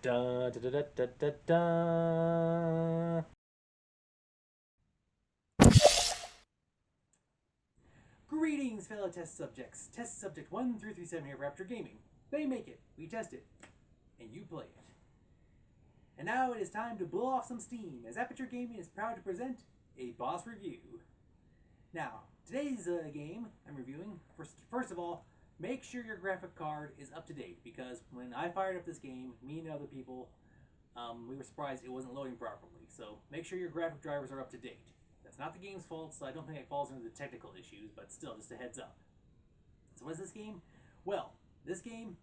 Da, da, da, da, da, da. Greetings, fellow test subjects. Test subject 1337 here for Aperture Gaming. They make it, we test it, and you play it. And now it is time to blow off some steam, as Aperture Gaming is proud to present a boss review. Now, today's game I'm reviewing, first of all, make sure your graphic card is up to date, because when I fired up this game, me and other people, we were surprised it wasn't loading properly. So make sure your graphic drivers are up to date. That's not the game's fault, so I don't think it falls into the technical issues, but still, just a heads up. So what's this game? Well, this game,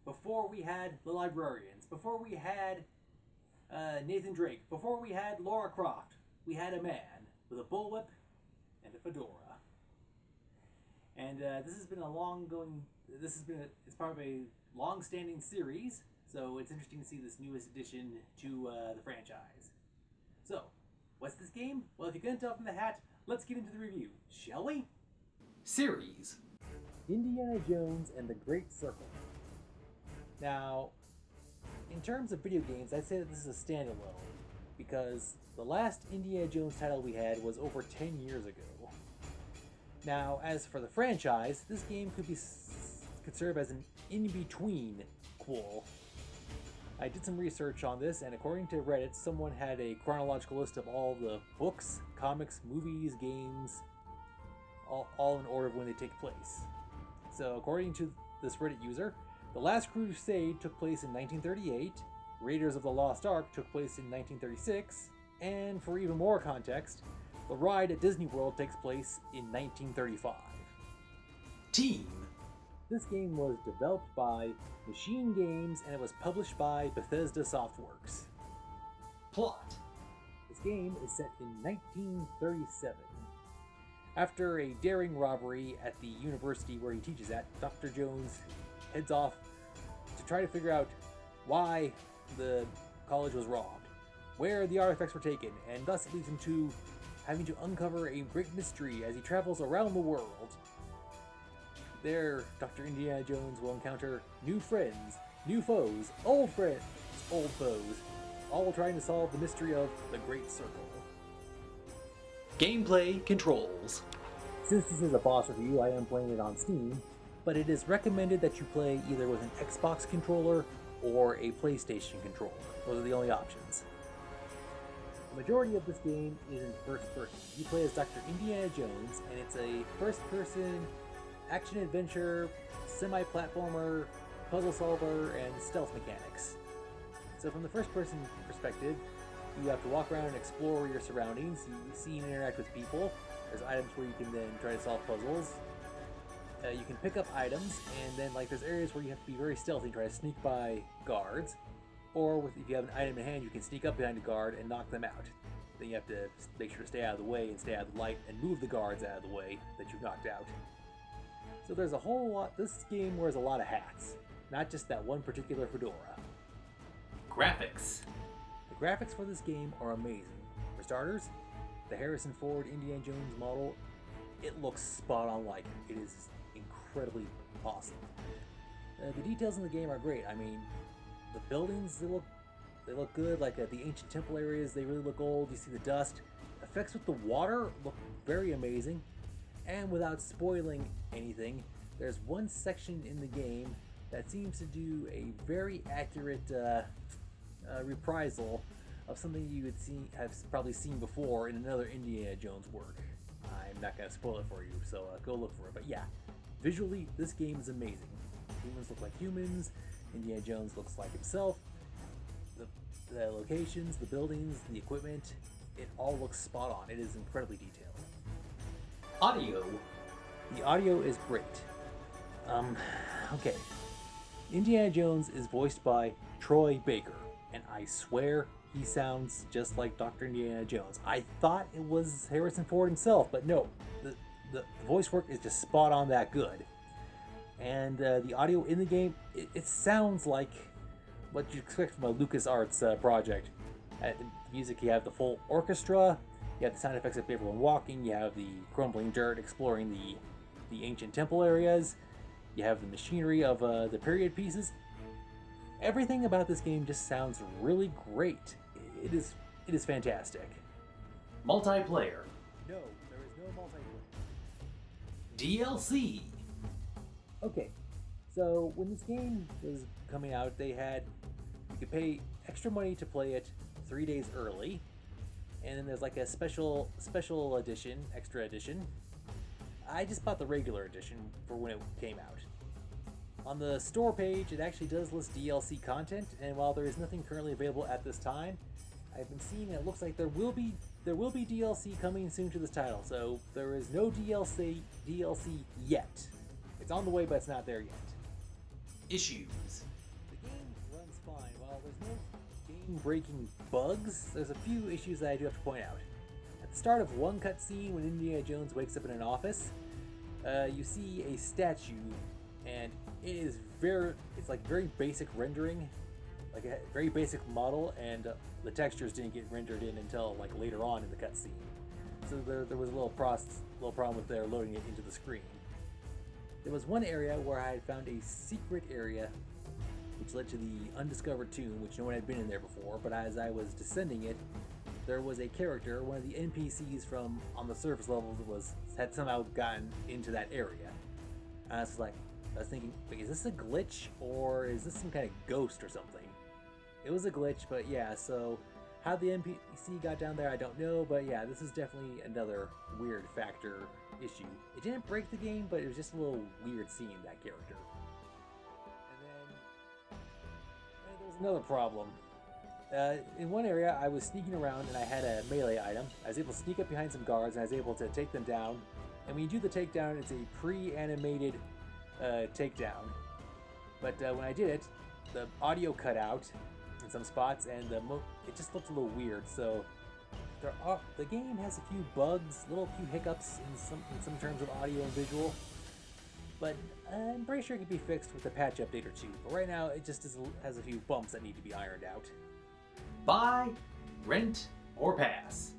before we had the librarians, before we had Nathan Drake, before we had Laura Croft, we had a man with a bullwhip and a fedora. And this has been a it's part of a long-standing series, so it's interesting to see this newest addition to the franchise. So, what's this game? Well, if you couldn't tell from the hat, let's get into the review, shall we? Series Indiana Jones and the Great Circle. Now, in terms of video games, I'd say that this is a standalone, because the last Indiana Jones title we had was over 10 years ago. Now, as for the franchise, this game could serve as an in-between quel. I did some research on this, and according to Reddit, someone had a chronological list of all the books, comics, movies, games, all in order of when they take place. So, according to this Reddit user, The Last Crusade took place in 1938, Raiders of the Lost Ark took place in 1936, and for even more context, the ride at Disney World takes place in 1935. Team. This game was developed by Machine Games and it was published by Bethesda Softworks. Plot. This game is set in 1937. After a daring robbery at the university where he teaches at, Dr. Jones heads off to try to figure out why the college was robbed, where the artifacts were taken, and thus it leads him to having to uncover a great mystery as he travels around the world. There, Dr. Indiana Jones will encounter new friends, new foes, old friends, old foes, all trying to solve the mystery of the Great Circle. Gameplay controls. Since this is a boss review, I am playing it on Steam, but it is recommended that you play either with an Xbox controller or a PlayStation controller. Those are the only options. The majority of this game is in first person. You play as Dr. Indiana Jones, and it's a first-person action-adventure, semi-platformer, puzzle solver, and stealth mechanics. So from the first-person perspective, you have to walk around and explore your surroundings. You see and interact with people. There's items where you can then try to solve puzzles. You can pick up items, and then there's areas where you have to be very stealthy and try to sneak by guards. Or if you have an item in hand, you can sneak up behind a guard and knock them out. Then you have to make sure to stay out of the way and stay out of the light and move the guards out of the way that you've knocked out. So there's a whole lot. This game wears a lot of hats, not just that one particular fedora. Graphics. The graphics for this game are amazing. For starters, the Harrison Ford Indiana Jones model, it looks spot on like it. It is incredibly awesome. The details in the game are great. I mean, the buildings, they look good. The ancient temple areas, they really look old. You see the dust. Effects with the water look very amazing. And without spoiling anything, there's one section in the game that seems to do a very accurate reprisal of something you have probably seen before in another Indiana Jones work. I'm not going to spoil it for you, so go look for it. But yeah, visually, this game is amazing. Humans look like humans. Indiana Jones looks like himself. The locations, the buildings, the equipment, it all looks spot on. It is incredibly detailed. Audio. The audio is great. Okay. Indiana Jones is voiced by Troy Baker, and I swear he sounds just like Dr. Indiana Jones. I thought it was Harrison Ford himself, but no. The voice work is just spot on that good. And the audio in the game, it sounds like what you'd expect from a LucasArts project. The music, you have the full orchestra, you have the sound effects of everyone walking, you have the crumbling dirt exploring the ancient temple areas, you have the machinery of the period pieces. Everything about this game just sounds really great. It is fantastic. Multiplayer. No, there is no multiplayer. DLC. Okay, so when this game was coming out, they had you could pay extra money to play it 3 days early, and then there's like a special edition, extra edition. I just bought the regular edition for when it came out. On the store page, it actually does list DLC content, and while there is nothing currently available at this time, I've been seeing it looks like there will be DLC coming soon to this title. So there is no DLC yet. It's on the way, but it's not there yet. Issues. The game runs fine. While there's no game-breaking bugs, there's a few issues that I do have to point out. At the start of one cutscene, when Indiana Jones wakes up in an office, you see a statue, and it's like very basic rendering, like a very basic model, and the textures didn't get rendered in until like later on in the cutscene. So there was a little problem with their loading it into the screen. There was one area where I had found a secret area which led to the undiscovered tomb, which no one had been in there before, but as I was descending it, there was a character, one of the NPCs from on the surface levels had somehow gotten into that area. And I was thinking, wait, is this a glitch or is this some kind of ghost or something? It was a glitch, but yeah, so how the NPC got down there, I don't know, but yeah, this is definitely another weird factor issue. It didn't break the game, but it was just a little weird seeing that character. And then there was another problem. In one area, I was sneaking around and I had a melee item. I was able to sneak up behind some guards and I was able to take them down. And when you do the takedown, it's a pre-animated takedown. But when I did it, the audio cut out in some spots and it just looked a little weird. So the game has a few bugs, few hiccups in some terms of audio and visual. But I'm pretty sure it can be fixed with a patch update or two. But right now, it just has a few bumps that need to be ironed out. Buy, rent, or pass.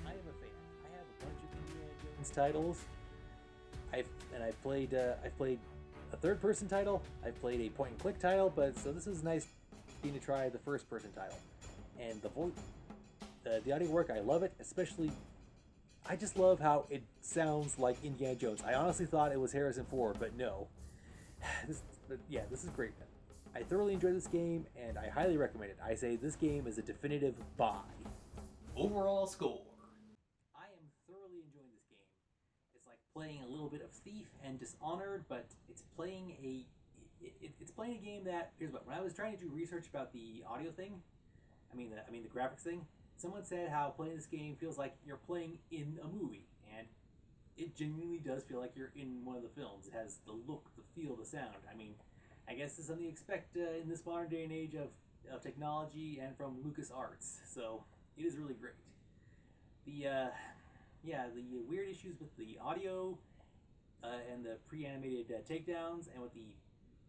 I am a fan. I have a bunch of Indiana Jones titles. I've played a third-person title. I've played a point-and-click title, but so this is nice getting to try the first-person title. And the audio work, I love it. Especially, I just love how it sounds like Indiana Jones. I honestly thought it was Harrison Ford, but no. This is great. I thoroughly enjoyed this game, and I highly recommend it. I say this game is a definitive buy. Overall score. I am thoroughly enjoying this game. It's like playing a little bit of Thief and Dishonored, but it's playing a game that, here's what, when I was trying to do research about the audio thing, I mean the graphics thing, someone said how playing this game feels like you're playing in a movie, and it genuinely does feel like you're in one of the films. It has the look, the feel, the sound. I mean, I guess it's something you expect in this modern day and age of technology and from LucasArts. So it is really great. The weird issues with the audio and the pre-animated takedowns, and with the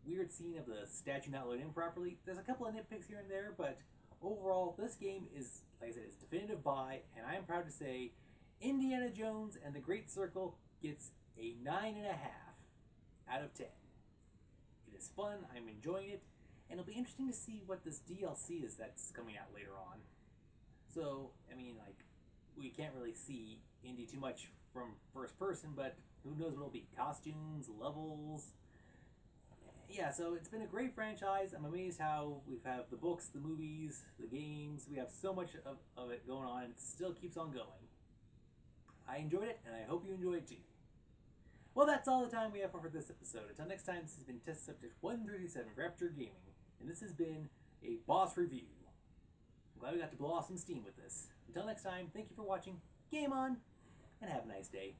weird scene of the statue not loading in properly. There's a couple of nitpicks here and there, but overall, this game is, like I said, it's a definitive buy, and I am proud to say Indiana Jones and the Great Circle gets a 9.5 out of 10. It is fun, I'm enjoying it, and it'll be interesting to see what this DLC is that's coming out later on. So, I mean, like, we can't really see Indy too much from first person, but who knows what it'll be? Costumes, levels. Yeah, so it's been a great franchise. I'm amazed how we have the books, the movies, the games. We have so much of it going on, and it still keeps on going. I enjoyed it, and I hope you enjoy it too. Well, that's all the time we have for this episode. Until next time, this has been Test Subject 137 for Aperture Gaming, and this has been a B.O.S. review. I'm glad we got to blow off some steam with this. Until next time, thank you for watching, game on, and have a nice day.